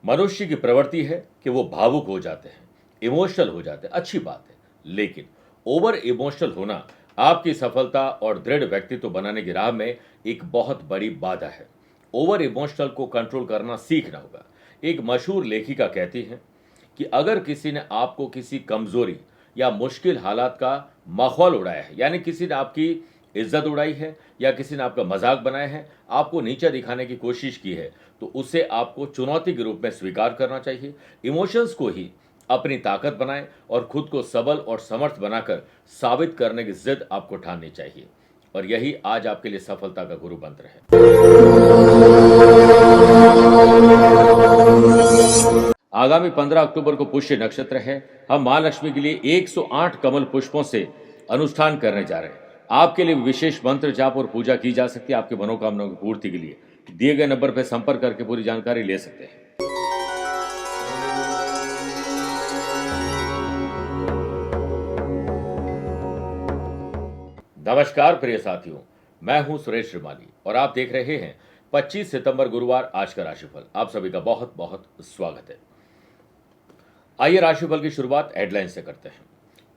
मनुष्य की प्रवृत्ति है कि वो भावुक हो जाते हैं, इमोशनल हो जाते हैं, अच्छी बात है। लेकिन ओवर इमोशनल होना आपकी सफलता और दृढ़ व्यक्तित्व बनाने की राह में एक बहुत बड़ी बाधा है। ओवर इमोशनल को कंट्रोल करना सीखना होगा। एक मशहूर लेखिका कहती हैं कि अगर किसी ने आपको किसी कमजोरी या मुश्किल हालात का माहौल उड़ाया है, यानी किसी ने आपकी इज्जत उड़ाई है या किसी ने आपका मजाक बनाया है, आपको नीचा दिखाने की कोशिश की है, तो उसे आपको चुनौती के रूप में स्वीकार करना चाहिए। इमोशंस को ही अपनी ताकत बनाएं और खुद को सबल और समर्थ बनाकर साबित करने की जिद आपको ठाननी चाहिए। और यही आज आपके लिए सफलता का गुरु मंत्र है। आगामी 15 अक्टूबर को पुष्य नक्षत्र है। हम मां लक्ष्मी के लिए 108 कमल पुष्पों से अनुष्ठान करने जा रहे हैं। आपके लिए विशेष मंत्र जाप और पूजा की जा सकती है। आपकी मनोकामनाओं की पूर्ति के लिए दिए गए नंबर पर संपर्क करके पूरी जानकारी ले सकते हैं। नमस्कार प्रिय साथियों, मैं हूं सुरेश श्रीमाली और आप देख रहे हैं 25 सितंबर गुरुवार आज का राशिफल। आप सभी का बहुत बहुत स्वागत है। आइए राशिफल की शुरुआत हेडलाइन से करते हैं।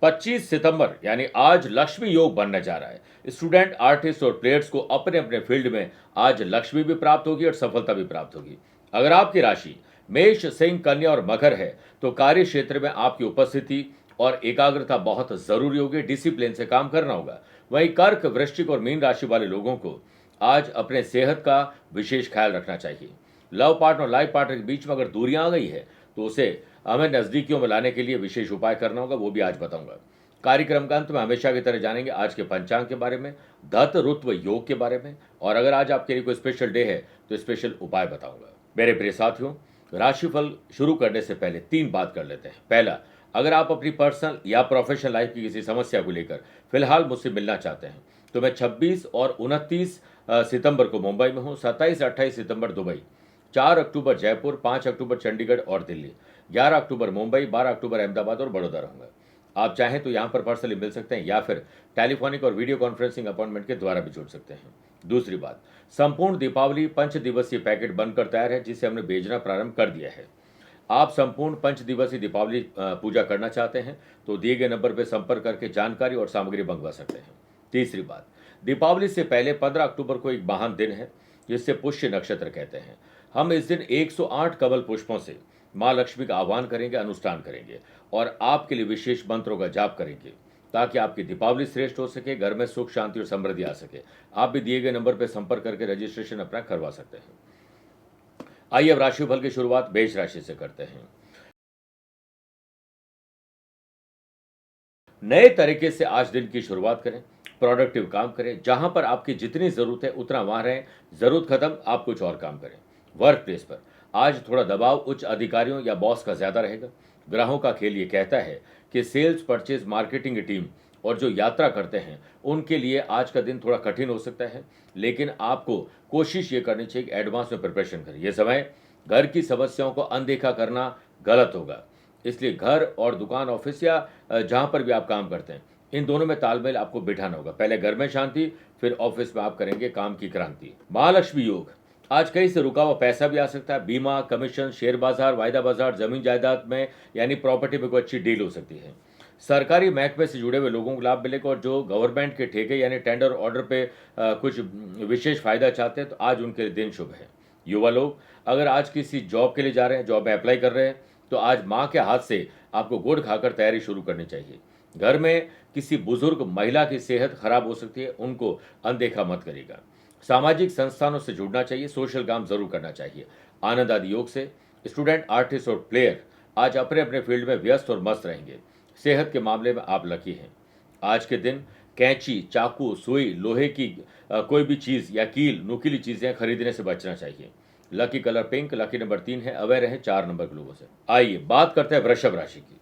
25 सितंबर यानी आज लक्ष्मी योग बनने जा रहा है। स्टूडेंट, आर्टिस्ट और प्लेयर्स को अपने अपने फील्ड में आज लक्ष्मी भी प्राप्त होगी और सफलता भी प्राप्त होगी। अगर आपकी राशि मेष, सिंह, कन्या और मकर है तो कार्य क्षेत्र में आपकी उपस्थिति और एकाग्रता बहुत जरूरी होगी। डिसिप्लिन से काम करना होगा। वहीं कर्क, वृश्चिक और मीन राशि वाले लोगों को आज अपने सेहत का विशेष ख्याल रखना चाहिए। लव पार्टनर और लाइफ पार्टनर के बीच में अगर दूरियां आ गई है तो उसे हमें नजदीकियों में लाने के लिए विशेष उपाय करना होगा, वो भी आज बताऊंगा। कार्यक्रम का अंत में हमेशा की तरह जानेंगे आज के पंचांग के बारे में, धत ऋत्व योग के बारे में, और अगर आज आपके लिए कोई स्पेशल डे है तो स्पेशल उपाय बताऊंगा। मेरे प्रिय साथियों, राशिफल शुरू करने से पहले 3 बात कर लेते हैं। पहला, अगर आप अपनी पर्सनल या प्रोफेशनल लाइफ की किसी समस्या को लेकर फिलहाल मुझसे मिलना चाहते हैं तो मैं 26 और 29 सितंबर को मुंबई में हूँ, 27-28 सितंबर दुबई, 4 अक्टूबर जयपुर, 5 अक्टूबर चंडीगढ़ और दिल्ली, 11 अक्टूबर मुंबई, 12 अक्टूबर अहमदाबाद और बड़ौदा रहूंगा। आप चाहें तो यहाँ पर पर्सनली मिल सकते हैं या फिर टेलीफोनिक और वीडियो कॉन्फ्रेंसिंग अपॉइंटमेंट के द्वारा भी जुड़ सकते हैं। दूसरी बात, संपूर्ण दीपावली 5 दिवसीय पैकेट बनकर तैयार है जिसे हमने भेजना प्रारंभ कर दिया है। आप संपूर्ण 5 दिवसीय दीपावली पूजा करना चाहते हैं तो दिए गए नंबर पर संपर्क करके जानकारी और सामग्री मंगवा सकते हैं। तीसरी बात, दीपावली से पहले 15 अक्टूबर को एक महान दिन है जिससे पुष्य नक्षत्र कहते हैं। हम इस दिन 108 कमल पुष्पों से मां लक्ष्मी का आह्वान करेंगे, अनुष्ठान करेंगे और आपके लिए विशेष मंत्रों का जाप करेंगे ताकि आपकी दीपावली श्रेष्ठ हो सके, घर में सुख, शांति और समृद्धि आ सके। आप भी दिए गए नंबर पर संपर्क करके रजिस्ट्रेशन अपना करवा सकते हैं। आइए अब राशिफल की शुरुआत मेष राशि से करते हैं। नए तरीके से आज दिन की शुरुआत करें, प्रोडक्टिव काम करें, जहां पर आपकी जितनी जरूरत है उतना वहां रहें, जरूरत खत्म आप कुछ और काम करें। वर्क प्लेस पर आज थोड़ा दबाव उच्च अधिकारियों या बॉस का ज्यादा रहेगा। ग्रहों का खेल ये कहता है कि सेल्स, परचेज, मार्केटिंग की टीम और जो यात्रा करते हैं उनके लिए आज का दिन थोड़ा कठिन हो सकता है, लेकिन आपको कोशिश ये करनी चाहिए कि एडवांस में प्रिपरेशन करें। यह समय घर की समस्याओं को अनदेखा करना गलत होगा, इसलिए घर और दुकान, ऑफिस या जहां पर भी आप काम करते हैं, इन दोनों में तालमेल आपको बिठाना होगा। पहले घर में शांति, फिर ऑफिस में आप करेंगे काम की क्रांति। महालक्ष्मी योग, आज कहीं से रुका हुआ पैसा भी आ सकता है। बीमा, कमीशन, शेयर बाजार, वायदा बाजार, जमीन जायदाद में यानी प्रॉपर्टी में कोई अच्छी डील हो सकती है। सरकारी महकमे से जुड़े हुए लोगों को लाभ मिलेगा और जो गवर्नमेंट के ठेके यानी टेंडर ऑर्डर पे कुछ विशेष फायदा चाहते हैं तो आज उनके लिए दिन शुभ है। युवा लोग अगर आज किसी जॉब के लिए जा रहे हैं, जॉब में अप्लाई कर रहे हैं, तो आज माँ के हाथ से आपको गुड़ खाकर तैयारी शुरू करनी चाहिए। घर में किसी बुजुर्ग महिला की सेहत खराब हो सकती है, उनको अनदेखा मत करिएगा। सामाजिक संस्थानों से जुड़ना चाहिए, सोशल काम जरूर करना चाहिए। आनंद आदि योग से स्टूडेंट, आर्टिस्ट और प्लेयर आज अपने अपने फील्ड में व्यस्त और मस्त रहेंगे। सेहत के मामले में आप लकी हैं। आज के दिन कैंची, चाकू, सुई, लोहे की कोई भी चीज या कील, नुकीली चीजें खरीदने से बचना चाहिए। Lucky colour pink, lucky number 3 है। अवेयर है 4 नंबर के लोगों से। आइए बात करते हैं वृषभ राशि की।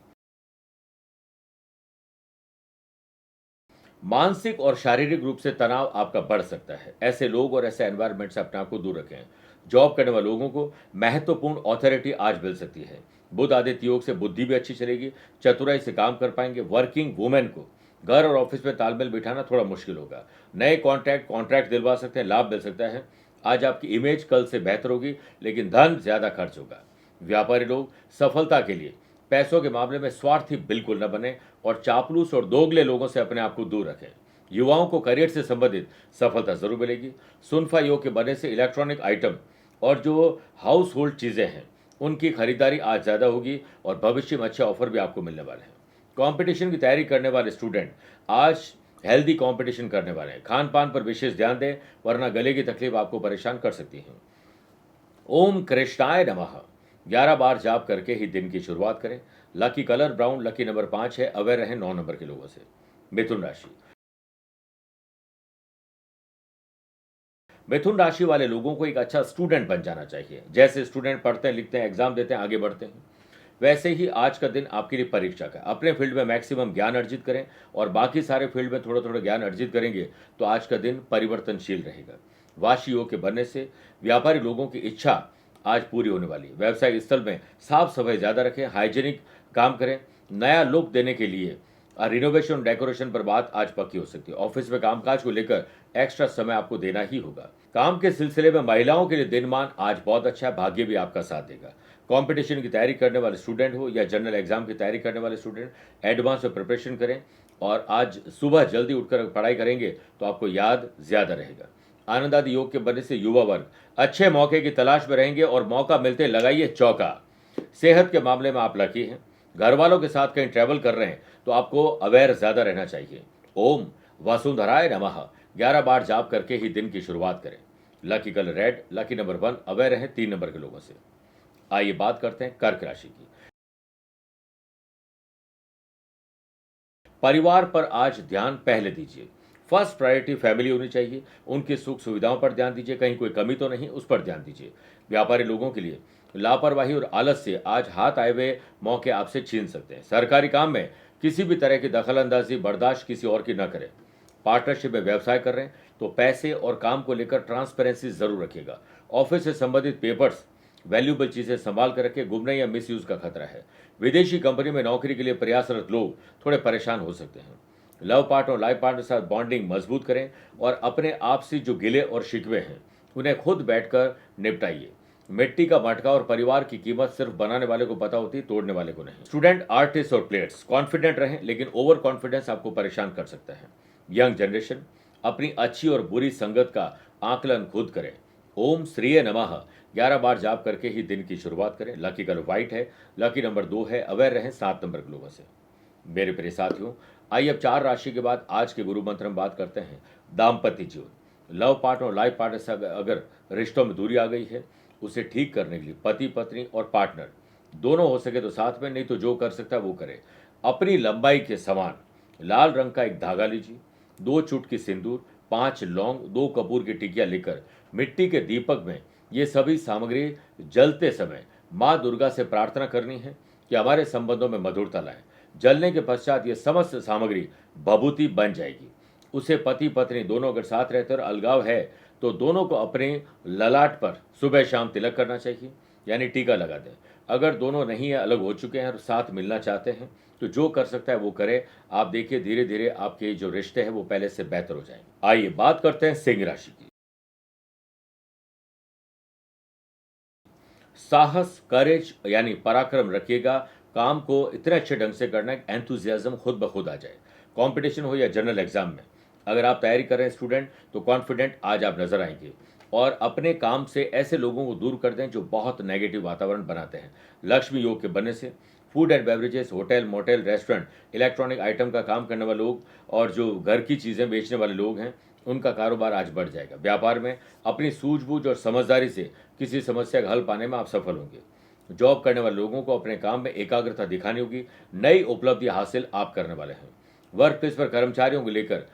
मानसिक और शारीरिक रूप से तनाव आपका बढ़ सकता है। ऐसे लोग और ऐसे एनवायरनमेंट से अपने आप को दूर रखें। जॉब करने वाले लोगों को महत्वपूर्ण अथॉरिटी आज मिल सकती है। बुध आदित्य योग से बुद्धि भी अच्छी चलेगी, चतुराई से काम कर पाएंगे। वर्किंग वुमेन को घर और ऑफिस में तालमेल बिठाना थोड़ा मुश्किल होगा। नए कॉन्ट्रैक्ट दिलवा सकते हैं, लाभ मिल सकता है। आज आपकी इमेज कल से बेहतर होगी, लेकिन धन ज्यादा खर्च होगा। व्यापारी लोग सफलता के लिए पैसों के मामले में स्वार्थी बिल्कुल न बने और चापलूस और दोगले लोगों से अपने आप को दूर रखें। युवाओं को करियर से संबंधित सफलता जरूर मिलेगी। सुनफा योग के बनने से इलेक्ट्रॉनिक आइटम और जो हाउस होल्ड चीजें हैं उनकी खरीदारी आज ज्यादा होगी और भविष्य में अच्छे ऑफर भी आपको मिलने वाले हैं। कंपटीशन की तैयारी करने वाले स्टूडेंट आज हेल्दी कंपटीशन करने वाले हैं। खान पान पर विशेष ध्यान दें, वरना गले की तकलीफ आपको परेशान कर सकती है। ओम कृष्णाय नमः 11 बार जाप करके ही दिन की शुरुआत करें। Lucky colour brown, lucky number 5 है। अवेयर रहें 9 नंबर के लोगों से। मिथुन राशि। मिथुन राशि वाले लोगों को एक अच्छा स्टूडेंट बन जाना चाहिए। जैसे स्टूडेंट पढ़ते हैं, लिखते हैं, एग्जाम देते हैं, आगे बढ़ते हैं, वैसे ही आज का दिन आपके लिए परीक्षा का। अपने फील्ड में मैक्सिमम ज्ञान अर्जित करें और बाकी सारे फील्ड में थोड़ा थोड़ा ज्ञान अर्जित करेंगे तो आज का दिन परिवर्तनशील रहेगा। वाशी योग के बनने से व्यापारी लोगों की इच्छा आज पूरी होने वाली है। व्यवसायिक स्थल में साफ सफाई ज्यादा रखें, हाइजीनिक काम करें। नया लुक देने के लिए रिनोवेशन डेकोरेशन पर बात आज पक्की हो सकती है। ऑफिस में कामकाज को लेकर एक्स्ट्रा समय आपको देना ही होगा। काम के सिलसिले में महिलाओं के लिए दिनमान आज बहुत अच्छा है, भाग्य भी आपका साथ देगा। कंपटीशन की तैयारी करने वाले स्टूडेंट हो या जनरल एग्जाम की तैयारी करने वाले स्टूडेंट, एडवांस में प्रिपरेशन करें और आज सुबह जल्दी उठकर पढ़ाई करेंगे तो आपको याद ज्यादा रहेगा। आनंद आदि योग के बनने से युवा वर्ग अच्छे मौके की तलाश में रहेंगे और मौका मिलते लगाइए चौका। सेहत के मामले में आप लकी हैं। घर वालों के साथ कहीं ट्रैवल कर रहे हैं तो आपको अवेयर ज्यादा रहना चाहिए। ओम वसुंधराय नमः 11 बार जाप करके ही दिन की शुरुआत करें। Lucky colour red, lucky number 1, aware रहें 3 नंबर के लोगों से। आइए बात करते हैं कर्क राशि की। परिवार पर आज ध्यान पहले दीजिए। फर्स्ट प्रायोरिटी फैमिली होनी चाहिए। उनकी सुख सुविधाओं पर ध्यान दीजिए, कहीं कोई कमी तो नहीं, उस पर ध्यान दीजिए। व्यापारी लोगों के लिए लापरवाही और आलस से आज हाथ आए हुए मौके आपसे छीन सकते हैं। सरकारी काम में किसी भी तरह की दखलंदाजी बर्दाश्त किसी और की न करें। पार्टनरशिप में व्यवसाय कर रहे हैं तो पैसे और काम को लेकर ट्रांसपेरेंसी जरूर रखिएगा। ऑफिस से संबंधित पेपर्स, वैल्यूबल चीजें संभाल कर रखें, गुमने या मिसयूज का खतरा है। विदेशी कंपनी में नौकरी के लिए प्रयासरत लोग थोड़े परेशान हो सकते हैं। लव पार्टनर और लाइफ पार्टनर के साथ बॉन्डिंग मजबूत करें और अपने आप से जो गिले और शिकवे हैं उन्हें खुद बैठकर निपटाइए। मिट्टी का मटका और परिवार की कीमत सिर्फ बनाने वाले को पता होती है, तोड़ने वाले को नहीं। स्टूडेंट, आर्टिस्ट और प्लेयर्स कॉन्फिडेंट रहें, लेकिन ओवर कॉन्फिडेंस आपको परेशान कर सकता है। यंग जनरेशन अपनी अच्छी और बुरी संगत का आकलन खुद करें। ओम श्रीय नमः 11 बार जाप करके ही दिन की शुरुआत करें। लकी कलर व्हाइट है, लकी नंबर 2 है। अवेयर रहें 7 नंबर के लोगों से। मेरे प्रिय साथियों, आइए अब 4 राशि के बाद आज के गुरु मंत्र में बात करते हैं दाम्पत्य जीवन। लव पार्टनर और लाइफ पार्टनर से अगर रिश्तों में दूरी आ गई है, उसे ठीक करने के लिए पति पत्नी और पार्टनर दोनों हो सके तो साथ में, नहीं तो जो कर सकता है वो करे। अपनी लंबाई के समान लाल रंग का एक धागा लीजिए, 2 चुटकी सिंदूर, 5 लौंग, 2 कपूर की टिकिया लेकर मिट्टी के दीपक में ये सभी सामग्री जलते समय माँ दुर्गा से प्रार्थना करनी है कि हमारे संबंधों में मधुरता लाए। जलने के पश्चात ये समस्त सामग्री भभूति बन जाएगी। उसे पति पत्नी दोनों अगर साथ रहते और अलगाव है तो दोनों को अपने ललाट पर सुबह शाम तिलक करना चाहिए, यानी टीका लगा दें। अगर दोनों नहीं है, अलग हो चुके हैं और साथ मिलना चाहते हैं तो जो कर सकता है वो करे। आप देखिए धीरे धीरे आपके जो रिश्ते हैं वो पहले से बेहतर हो जाएंगे। आइए बात करते हैं सिंह राशि की। साहस, करेज यानी पराक्रम रखिएगा। काम को इतने अच्छे ढंग से करना है एंथुजियाज्म खुद ब खुद आ जाए। कंपटीशन हो या जनरल एग्जाम में अगर आप तैयारी कर रहे हैं स्टूडेंट, तो कॉन्फिडेंट आज आप नजर आएंगे। और अपने काम से ऐसे लोगों को दूर कर दें जो बहुत नेगेटिव वातावरण बनाते हैं। लक्ष्मी योग के बनने से food and beverages, hotel, motel, restaurant, electronic item का काम करने वाले लोग और जो घर की चीज़ें बेचने वाले लोग हैं उनका कारोबार आज बढ़ जाएगा। व्यापार में अपनी सूझबूझ और समझदारी से किसी समस्या का हल पाने में आप सफल होंगे। जॉब करने वाले लोगों को अपने काम में एकाग्रता दिखानी होगी। नई उपलब्धि हासिल आप करने वाले हैं। वर्क प्लेस पर कर्मचारियों को लेकर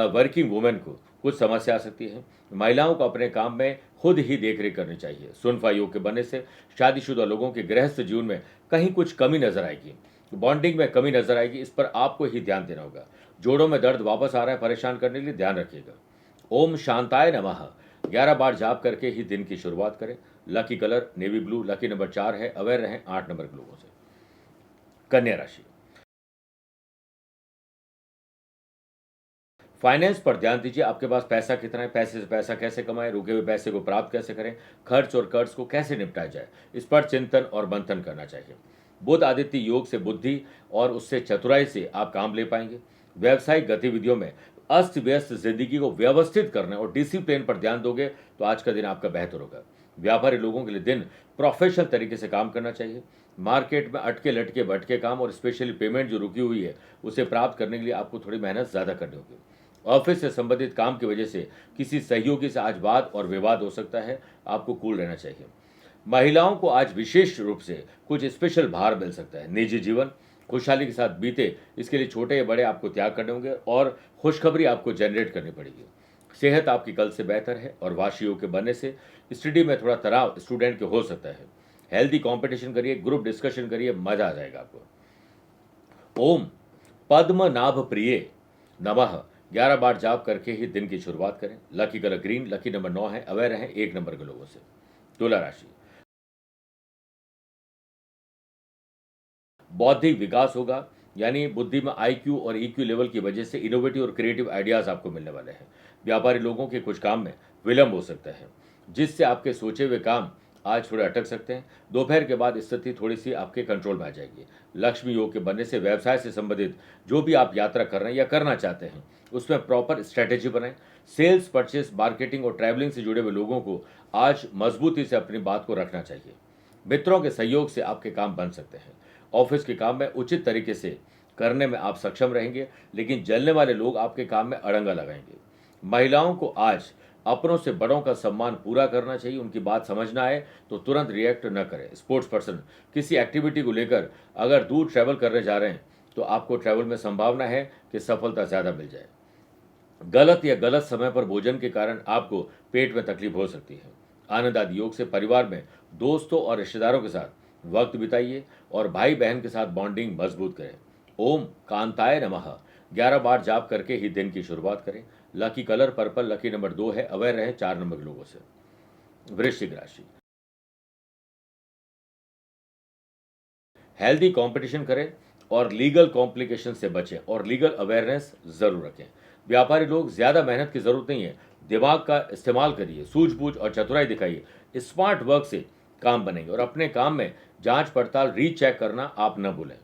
वर्किंग वुमेन को कुछ समस्या आ सकती है। महिलाओं को अपने काम में खुद ही देखरेख करनी चाहिए। सुनफा योग के बनने से शादीशुदा लोगों के गृहस्थ जीवन में कहीं कुछ कमी नजर आएगी, बॉन्डिंग में कमी नजर आएगी। इस पर आपको ही ध्यान देना होगा। जोड़ों में दर्द वापस आ रहा है, परेशान करने के लिए ध्यान रखिएगा। ओम शांताय नमः 11 बार जाप करके ही दिन की शुरुआत करें। Lucky colour navy blue, lucky number 4 है। अवेयर रहें 8 नंबर के लोगों से। कन्या राशि। फाइनेंस पर ध्यान दीजिए, आपके पास पैसा कितना है, पैसे से पैसा कैसे कमाएं, रुके हुए पैसे को प्राप्त कैसे करें, खर्च और कर्ज को कैसे निपटाया जाए, इस पर चिंतन और मंथन करना चाहिए। बुध आदित्य योग से बुद्धि और उससे चतुराई से आप काम ले पाएंगे। व्यावसायिक गतिविधियों में अस्त व्यस्त जिंदगी को व्यवस्थित करने और डिसिप्लिन पर ध्यान दोगे तो आज का दिन आपका बेहतर होगा। व्यापारी लोगों के लिए दिन प्रोफेशनल तरीके से काम करना चाहिए। मार्केट में अटके लटके भटके काम और स्पेशली पेमेंट जो रुकी हुई है उसे प्राप्त करने के लिए आपको थोड़ी मेहनत ज़्यादा करनी होगी। ऑफिस से संबंधित काम की वजह से किसी सहयोगी से आज वाद और विवाद हो सकता है, आपको कूल रहना चाहिए। महिलाओं को आज विशेष रूप से कुछ स्पेशल भार मिल सकता है। निजी जीवन खुशहाली के साथ बीते, इसके लिए छोटे या बड़े आपको त्याग करने होंगे और खुशखबरी आपको जनरेट करनी पड़ेगी। सेहत आपकी कल से बेहतर है और वाशी योग के बनने से स्टडी में थोड़ा तनाव स्टूडेंट के हो सकता है। हेल्दी कंपटीशन करिए, ग्रुप डिस्कशन करिए, मजा आ जाएगा आपको। ओम पद्मनाभ प्रिय नमः 11 बार जाप करके ही दिन की शुरुआत करें। Lucky colour green, lucky number 9 है, अवेयर रहें 1 नंबर के लोगों से। तुला राशि, बौद्धिक विकास होगा, यानी बुद्धि में IQ और EQ लेवल की वजह से इनोवेटिव और क्रिएटिव आइडियाज आपको मिलने वाले हैं। व्यापारी लोगों के कुछ काम में विलंब हो सकता है, जिससे आपके सोचे हुए काम आज थोड़े अटक सकते हैं। दोपहर के बाद स्थिति थोड़ी सी आपके कंट्रोल में आ जाएगी। लक्ष्मी योग के बनने से व्यवसाय से संबंधित जो भी आप यात्रा कर रहे हैं या करना चाहते हैं उसमें प्रॉपर स्ट्रैटेजी बनाएं। सेल्स, परचेस, मार्केटिंग और ट्रैवलिंग से जुड़े हुए लोगों को आज मजबूती से अपनी बात को रखना चाहिए। मित्रों के सहयोग से आपके काम बन सकते हैं। ऑफिस के काम में उचित तरीके से करने में आप सक्षम रहेंगे, लेकिन जलने वाले लोग आपके काम में अड़ंगा लगाएंगे। महिलाओं को आज अपनों से बड़ों का सम्मान पूरा करना चाहिए। उनकी बात समझना आए तो तुरंत रिएक्ट न करें। स्पोर्ट्स पर्सन किसी एक्टिविटी को लेकर अगर दूर ट्रैवल करने जा रहे हैं तो आपको ट्रैवल में संभावना है कि सफलता ज़्यादा मिल जाए। गलत या गलत समय पर भोजन के कारण आपको पेट में तकलीफ हो सकती है। आनंद आदि योग से परिवार में दोस्तों और रिश्तेदारों के साथ वक्त बिताइए और भाई बहन के साथ बॉन्डिंग मजबूत करें। ओम कांताय नमः 11 बार जाप करके ही दिन की शुरुआत करें। Lucky colour purple, lucky number 2 है, अवेयर रहे 4 नंबर के लोगों से। वृश्चिक राशि, हेल्दी कंपटीशन करें और लीगल कॉम्प्लिकेशन से बचें और लीगल अवेयरनेस जरूर रखें। व्यापारी लोग ज्यादा मेहनत की जरूरत नहीं है, दिमाग का इस्तेमाल करिए, सूझबूझ और चतुराई दिखाइए। स्मार्ट वर्क से काम बनेंगे और अपने काम में जांच पड़ताल रीचेक करना आप न भूलें।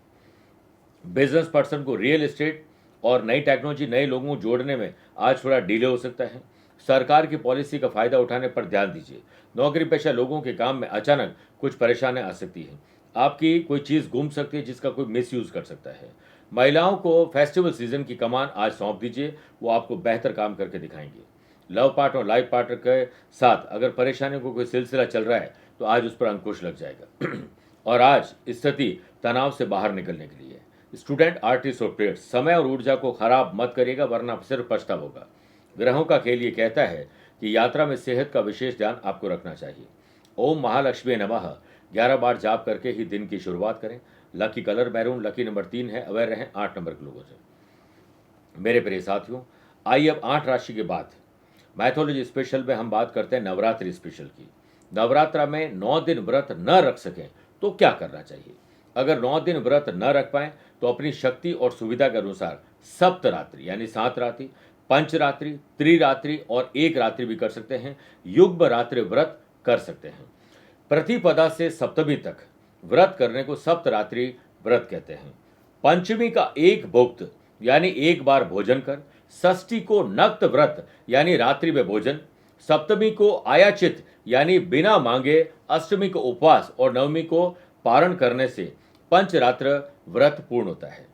बिजनेस पर्सन को रियल एस्टेट और नई टेक्नोलॉजी, नए लोगों को जोड़ने में आज थोड़ा डिले हो सकता है। सरकार की पॉलिसी का फायदा उठाने पर ध्यान दीजिए। नौकरी पेशा लोगों के काम में अचानक कुछ परेशानियां आ सकती हैं। आपकी कोई चीज़ गुम सकती है जिसका कोई मिसयूज कर सकता है। महिलाओं को फेस्टिवल सीजन की कमान आज सौंप दीजिए, वो आपको बेहतर काम करके दिखाएंगे। लव पार्टनर और लाइफ पार्टनर के साथ अगर परेशानियों को कोई सिलसिला चल रहा है तो आज उस पर अंकुश लग जाएगा और आज स्थिति तनाव से बाहर निकलने के लिए। स्टूडेंट, आर्टिस्ट और प्लेयर्स, समय और ऊर्जा को खराब मत करिएगा वरना सिर्फ पछतावा होगा। ग्रहों का खेल ये कहता है कि यात्रा में सेहत का विशेष ध्यान आपको रखना चाहिए। ओम महालक्ष्मी नमः 11 बार जाप करके ही दिन की शुरुआत करें। Lucky colour maroon, lucky number 3 है, अवेयर रहें 8 नंबर के लोगों से। मेरे प्रिय साथियों, आइए अब 8 राशि के बाद मैथोलॉजी स्पेशल में हम बात करते हैं नवरात्रि स्पेशल की। नवरात्रा में 9 दिन व्रत न रख सकें तो क्या करना चाहिए? अगर 9 दिन व्रत न रख पाएं तो अपनी शक्ति और सुविधा के अनुसार सप्तरात्रि यानी 7 रात्रि, पंचरात्रि, त्रिरात्रि और 1 रात्रि भी कर सकते हैं। युग्म रात्रि व्रत कर सकते हैं। प्रतिपदा से सप्तमी तक व्रत करने को सप्तरात्रि व्रत कहते हैं। पंचमी का एक भुक्त यानी एक बार भोजन कर, षष्ठी को नक्त व्रत यानी रात्रि में भोजन, सप्तमी को आयाचित यानी बिना मांगे, अष्टमी को उपवास और नवमी को पारण करने से पंचरात्र व्रत पूर्ण होता है।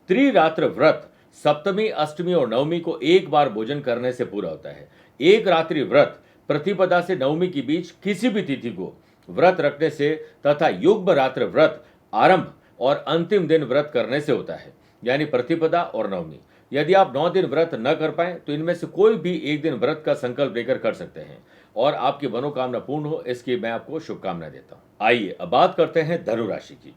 त्रिरात्र व्रत सप्तमी, अष्टमी और नवमी को एक बार भोजन करने से पूरा होता है। एक रात्रि व्रत प्रतिपदा से नवमी के बीच किसी भी तिथि को व्रत रखने से तथा युग्म रात्र व्रत आरंभ और अंतिम दिन व्रत करने से होता है, यानी प्रतिपदा और नवमी। यदि आप 9 दिन व्रत न कर पाए तो इनमें से कोई भी एक दिन व्रत का संकल्प लेकर कर सकते हैं और आपकी मनोकामना पूर्ण हो, इसकी मैं आपको शुभकामनाएं देता हूं। आइए अब बात करते हैं धनु राशि की।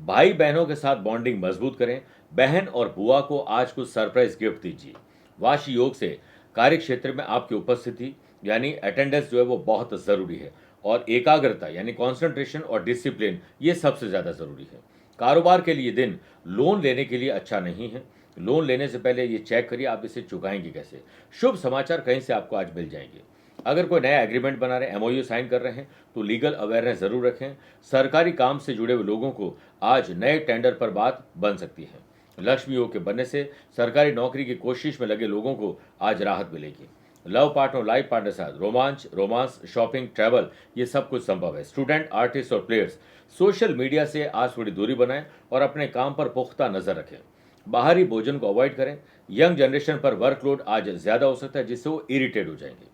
भाई बहनों के साथ बॉन्डिंग मजबूत करें। बहन और बुआ को आज कुछ सरप्राइज गिफ्ट दीजिए। वाशी योग से कार्य क्षेत्र में आपकी उपस्थिति यानी अटेंडेंस जो है वो बहुत जरूरी है और एकाग्रता यानी कंसंट्रेशन और डिसिप्लिन ये सबसे ज्यादा जरूरी है। कारोबार के लिए दिन लोन लेने के लिए अच्छा नहीं है। लोन लेने से पहले ये चेक करिए आप इसे चुकाएंगे कैसे। शुभ समाचार कहीं से आपको आज मिल जाएंगे। अगर कोई नया एग्रीमेंट बना रहे हैं, एमओयू साइन कर रहे हैं, तो लीगल अवेयरनेस जरूर रखें। सरकारी काम से जुड़े हुए लोगों को आज नए टेंडर पर बात बन सकती है। लक्ष्मी योग के बनने से सरकारी नौकरी की कोशिश में लगे लोगों को आज राहत मिलेगी। लव पार्टनर, लाइफ पार्टनर के साथ रोमांस, शॉपिंग, ट्रैवल, ये सब कुछ संभव है। स्टूडेंट, आर्टिस्ट और प्लेयर्स सोशल मीडिया से आज थोड़ी दूरी बनाएं और अपने काम पर पुख्ता नजर रखें। बाहरी भोजन को अवॉइड करें। यंग जनरेशन पर वर्कलोड आज ज्यादा हो सकता है, जिससे वो इरिटेट हो जाएंगे।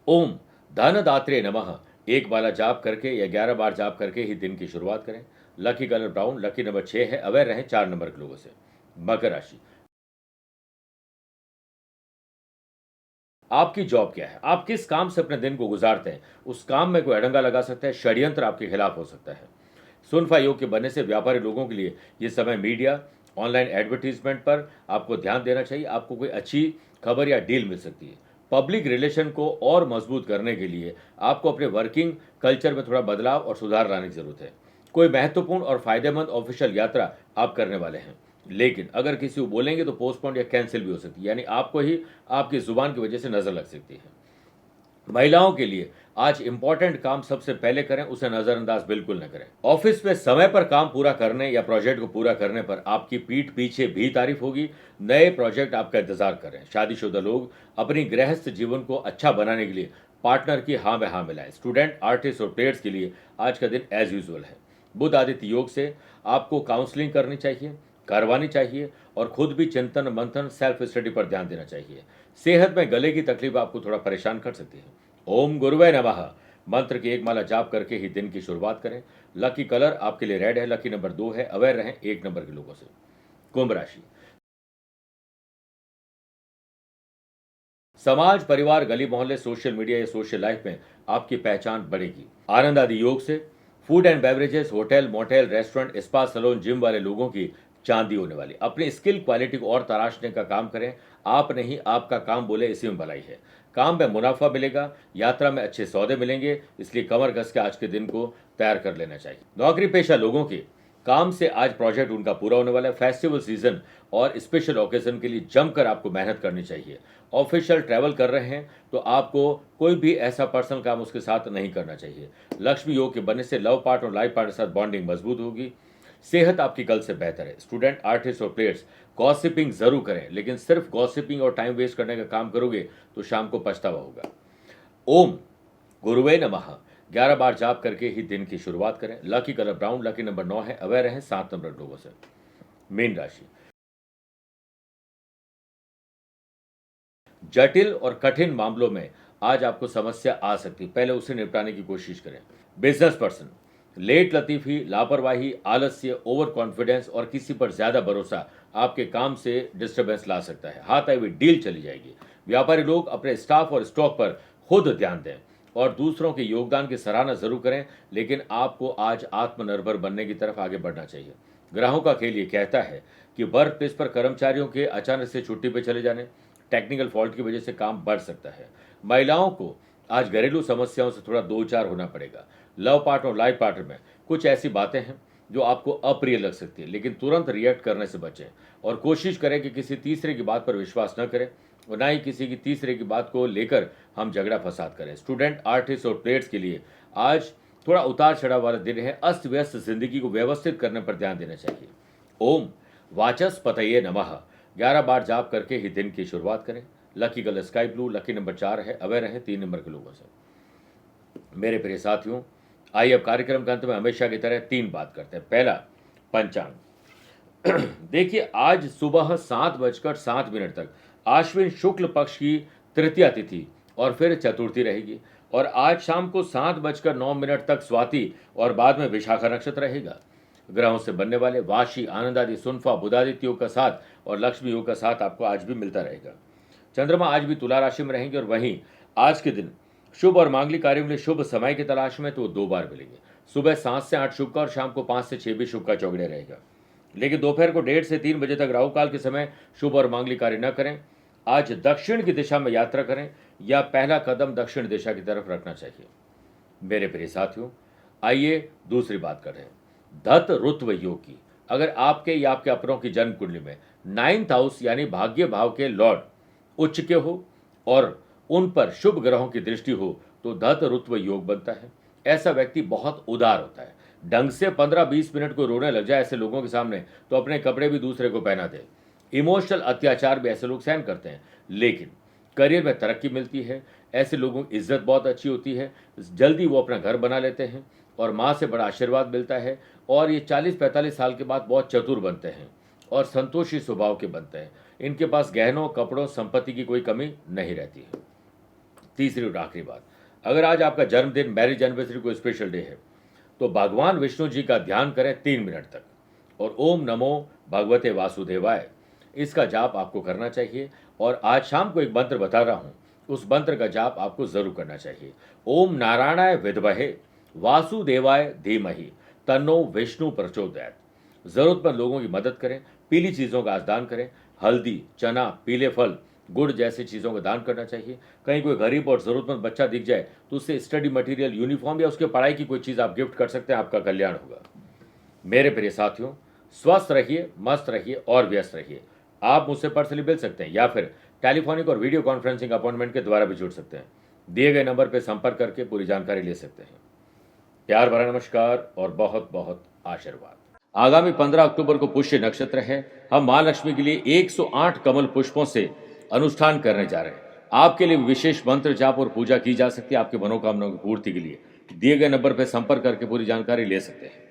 ओम धनदात्रे नमः एक माला जाप करके या 11 बार जाप करके ही दिन की शुरुआत करें। Lucky colour brown, lucky number 6 है। अवेयर रहें 4 नंबर के लोगों से। मकर राशि, आपकी जॉब क्या है, आप किस काम से अपने दिन को गुजारते हैं, उस काम में कोई अड़ंगा लगा सकता है, षड्यंत्र आपके खिलाफ हो सकता है। सुनफा योग के बनने से व्यापारी लोगों के लिए ये समय मीडिया, ऑनलाइन एडवर्टीजमेंट पर आपको ध्यान देना चाहिए। आपको कोई अच्छी खबर या डील मिल सकती है। पब्लिक रिलेशन को और मजबूत करने के लिए आपको अपने वर्किंग कल्चर में थोड़ा बदलाव और सुधार लाने की जरूरत है। कोई महत्वपूर्ण और फायदेमंद ऑफिशियल यात्रा आप करने वाले हैं, लेकिन अगर किसी को बोलेंगे तो पोस्टपोन या कैंसिल भी हो सकती है, यानी आपको ही आपकी जुबान की वजह से नजर लग सकती है। महिलाओं के लिए आज इंपॉर्टेंट काम सबसे पहले करें, उसे नजरअंदाज बिल्कुल न करें। ऑफिस में समय पर काम पूरा करने या प्रोजेक्ट को पूरा करने पर आपकी पीठ पीछे भी तारीफ होगी। नए प्रोजेक्ट आपका इंतजार करें। शादीशुदा लोग अपनी गृहस्थ जीवन को अच्छा बनाने के लिए पार्टनर की हाँ में हाँ मिलाएं। स्टूडेंट, आर्टिस्ट और प्लेयर्स के लिए आज का दिन एज यूजुअल है। बुध आदित्य योग से आपको काउंसलिंग करवानी चाहिए और खुद भी चिंतन मंथन, सेल्फ स्टडी पर ध्यान देना चाहिए। सेहत में गले की तकलीफ आपको थोड़ा परेशान कर सकती है। ओम गुरुवे नमः मंत्र की एक माला जाप करके ही दिन की शुरुआत करें। लकी कलर आपके लिए रेड है, लकी नंबर 2 है। अवेयर रहें 1 नंबर के लोगों से। कुंभ राशि, समाज, परिवार, गली मोहल्ले, सोशल मीडिया या सोशल लाइफ में आपकी पहचान बढ़ेगी। आनंद आदि योग से food and beverages, hotel, motel, restaurant, spa, salon, gym वाले लोगों की चांदी होने वाली। अपनी स्किल क्वालिटी को और तराशने का काम करें। आप नहीं, आपका काम बोले, इसी में भलाई है। काम में मुनाफा मिलेगा, यात्रा में अच्छे सौदे मिलेंगे, इसलिए कमर कस के आज के दिन को तैयार कर लेना चाहिए। नौकरी पेशा लोगों के काम से आज प्रोजेक्ट उनका पूरा होने वाला है। फेस्टिवल सीजन और स्पेशल ओकेजन के लिए जमकर आपको मेहनत करनी चाहिए। ऑफिशियल ट्रैवल कर रहे हैं तो आपको कोई भी ऐसा पर्सनल काम उसके साथ नहीं करना चाहिए। लक्ष्मी योग के बनने से लव पार्ट और लाइफ पार्ट के साथ बॉन्डिंग मजबूत होगी। सेहत आपकी कल से बेहतर है। स्टूडेंट, आर्टिस्ट और प्लेयर्स गॉसिपिंग जरूर करें, लेकिन सिर्फ गॉसिपिंग और टाइम वेस्ट करने का काम करोगे तो शाम को पछतावा होगा। ओम गुरुवे नमः 11 बार जाप करके ही दिन की शुरुआत करें। Lucky colour brown, lucky number 9 है। अवेयर रहें 7 नंबर लोगों से। मीन राशि, जटिल और कठिन मामलों में आज आपको समस्या आ सकती है, पहले उसे निपटाने की कोशिश करें। बिजनेस पर्सन, लेट लतीफी, लापरवाही, आलस्य, ओवर कॉन्फिडेंस और किसी पर ज्यादा भरोसा आपके काम से डिस्टरबेंस ला सकता है। हाथ आई हुई डील चली जाएगी। व्यापारी लोग अपने स्टाफ और स्टॉक पर खुद ध्यान दें और दूसरों के योगदान की सराहना जरूर करें, लेकिन आपको आज आत्मनिर्भर बनने की तरफ आगे बढ़ना चाहिए। ग्राहों का खेल ये कहता है कि वर्क प्लेस पर कर्मचारियों के अचानक से छुट्टी पर चले जाने, टेक्निकल फॉल्ट की वजह से काम बढ़ सकता है। महिलाओं को आज घरेलू समस्याओं से थोड़ा दो चार होना पड़ेगा। लव पार्टनर और लाइफ पार्टनर में कुछ ऐसी बातें हैं जो आपको अप्रिय लग सकती है, लेकिन तुरंत रिएक्ट करने से बचें और कोशिश करें कि किसी तीसरे की बात पर विश्वास न करें और ना ही किसी की तीसरे की बात को लेकर हम झगड़ा फसाद करें। स्टूडेंट, आर्टिस्ट और प्लेयर्स के लिए आज थोड़ा उतार चढ़ाव वाला दिन है। अस्त व्यस्त जिंदगी को व्यवस्थित करने पर ध्यान देना चाहिए। ओम वाचस्पतये नमः 11 बार जाप करके ही दिन की शुरुआत करें। Lucky colour sky blue, lucky number 4 है। अवेयर रहें 3 नंबर के लोगों से। मेरे प्रिय साथियों, आइए अब कार्यक्रम के अंत में हमेशा की तरह 3 बात करते हैं। पहला, पंचांग। देखिए, आज सुबह 7:07 तक आश्विन शुक्ल पक्ष की तृतीया तिथि और फिर चतुर्थी रहेगी और आज शाम को 7:09 तक स्वाति और बाद में विशाखा नक्षत्र रहेगा। ग्रहों से बनने वाले वाशी, आनंद आदि, सुनफा, बुधादित्य योग का साथ और लक्ष्मी योग का साथ आपको आज भी मिलता रहेगा। चंद्रमा आज भी तुला राशि में रहेंगे और वहीं आज के दिन शुभ और मांगलिक कार्यों के लिए शुभ समय की तलाश में तो 2 बार मिलेंगे। सुबह 7 से 8 शुभ का और शाम को 5 से 6 भी शुभ का चौगड़े रहेगा, लेकिन दोपहर को 1:30 से 3 बजे तक राहु काल के समय शुभ और मांगलिक कार्य न करें। आज दक्षिण की दिशा में यात्रा करें या पहला कदम दक्षिण दिशा की तरफ रखना चाहिए। मेरे प्रिय साथियों, आइए दूसरी बात करें। धत रुत्व योग की। अगर आपके या आपके अपनों की जन्म कुंडली में 9th हाउस यानी भाग्य भाव के लॉर्ड उच्च के हो और उन पर शुभ ग्रहों की दृष्टि हो तो धत रुत्व योग बनता है। ऐसा व्यक्ति बहुत उदार होता है, ढंग से 15-20 मिनट को रोने लग जाए ऐसे लोगों के सामने तो अपने कपड़े भी दूसरे को पहना दे। इमोशनल अत्याचार भी ऐसे लोग सहन करते हैं, लेकिन करियर में तरक्की मिलती है। ऐसे लोगों की इज्जत बहुत अच्छी होती है, जल्दी वो अपना घर बना लेते हैं और माँ से बड़ा आशीर्वाद मिलता है। और ये 40-45 साल के बाद बहुत चतुर बनते हैं और संतोषी स्वभाव के बनते हैं। इनके पास गहनों, कपड़ों, संपत्ति की कोई कमी नहीं रहती है। तीसरी और आखिरी बात, अगर आज आपका जन्मदिन, मैरिज एनिवर्सरी कोई स्पेशल डे है तो भगवान विष्णु जी का ध्यान करें 3 मिनट तक और ओम नमो भगवते वासुदेवाय इसका जाप आपको करना चाहिए। और आज शाम को एक मंत्र बता रहा हूं, उस मंत्र का जाप आपको जरूर करना चाहिए। ओम नारायणाय विद्महे वासुदेवाय धीमहि तन्नो विष्णु प्रचोदयात्। जरूरतमंद लोगों की मदद करें, पीली चीज़ों का आज दान करें, हल्दी, चना, पीले फल, गुड़ जैसी चीज़ों का दान करना चाहिए। कहीं कोई गरीब और ज़रूरतमंद बच्चा दिख जाए तो उससे स्टडी मटेरियल, यूनिफॉर्म या उसके पढ़ाई की कोई चीज़ आप गिफ्ट कर सकते हैं, आपका कल्याण होगा। मेरे प्रिय साथियों, स्वस्थ रहिए, मस्त रहिए और व्यस्त रहिए। आप मुझसे पर्सनली मिल सकते हैं या फिर टेलीफोनिक और वीडियो कॉन्फ्रेंसिंग अपॉइंटमेंट के द्वारा भी जुड़ सकते हैं। दिए गए नंबर पर संपर्क करके पूरी जानकारी ले सकते हैं। प्यार भरा नमस्कार और बहुत बहुत आशीर्वाद। आगामी 15 अक्टूबर को पुष्य नक्षत्र है। हम मां लक्ष्मी के लिए 108 कमल पुष्पों से अनुष्ठान करने जा रहे हैं। आपके लिए विशेष मंत्र जाप और पूजा की जा सकती है आपकी मनोकामनाओं की पूर्ति के लिए। दिए गए नंबर पर संपर्क करके पूरी जानकारी ले सकते हैं।